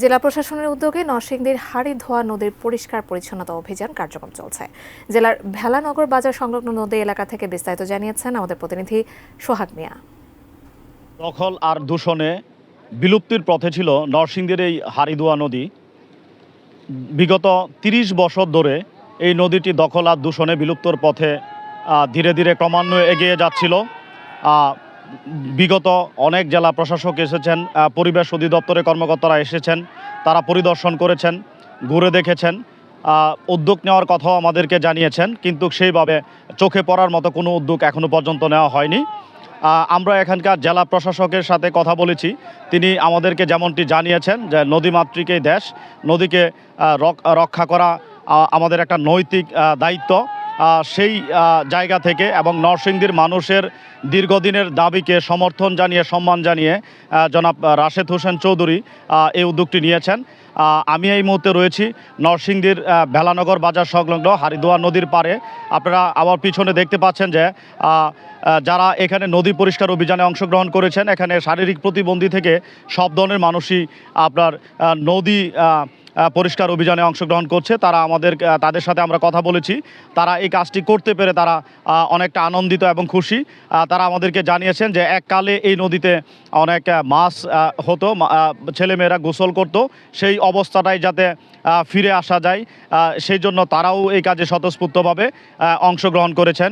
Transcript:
জেলা প্রশাসনের উদ্যোগে নরসিংদীর হাড়িধোয়া নদীর পরিষ্কার পরিচ্ছন্নতা অভিযান কার্যক্রম চলছে। জেলার ভেলানগর বাজার সংলগ্ন নদী এলাকা থেকে বিস্তারিত জানিয়েছেন আমাদের প্রতিনিধি সোহাগ মিয়া। দখল আর দূষণে বিলুপ্তির পথে ছিল নরসিংদীর এই হাড়িধোয়া নদী। বিগত ৩০ বছর ধরে এই নদীটি দখল আর দূষণে বিলুপ্তর পথে ধীরে ধীরে ক্রমান্বয়ে এগিয়ে যাচ্ছিল। বিগত অনেক জেলা প্রশাসক এসেছেন, পরিবেশ অধিদপ্তরের কর্মকর্তারা এসেছেন, তারা পরিদর্শন করেছেন, ঘুরে দেখেছেন, উদ্যোগ নেওয়ার কথাও আমাদেরকে জানিয়েছেন, কিন্তু সেইভাবে চোখে পড়ার মতো কোনো উদ্যোগ এখনও পর্যন্ত নেওয়া হয়নি। আমরা এখানকার জেলা প্রশাসকের সাথে কথা বলেছি, তিনি আমাদেরকে যেমনটি জানিয়েছেন যে নদীমাতৃক এই দেশ, নদীকে রক্ষা করা আমাদের একটা নৈতিক দায়িত্ব। সেই জায়গা থেকে এবং নরসিংদীর মানুষের দীর্ঘদিনের দাবিকে সমর্থন জানিয়ে, সম্মান জানিয়ে জনাব রাশেদ হোসেন চৌধুরী এই উদ্যোগটি নিয়েছেন। আমি এই মুহূর্তে রয়েছি নরসিংদীর ভেলানগর বাজার সংলগ্ন হাড়িধোয়া নদীর পাড়ে। আপনারা আমার পিছনে দেখতে পাচ্ছেন যে যারা এখানে নদী পরিষ্কার অভিযানে অংশগ্রহণ করেছেন, এখানে শারীরিক প্রতিবন্ধী থেকে সব ধরনের মানুষই আপনার নদী পরিষ্কার অভিযানে অংশগ্রহণ করছে। তাদের সাথে আমরা কথা বলেছি, তারা এই কাজটি করতে পেরে তারা অনেকটা আনন্দিত এবং খুশি। তারা আমাদেরকে জানিয়েছেন যে এককালে এই নদীতে অনেক মাছ হতো, ছেলেমেয়েরা গোসল করতো, সেই অবস্থাটাই যাতে ফিরে আসা যায় সেই জন্য তারাও এই কাজে স্বতঃস্ফূর্তভাবে অংশগ্রহণ করেছেন।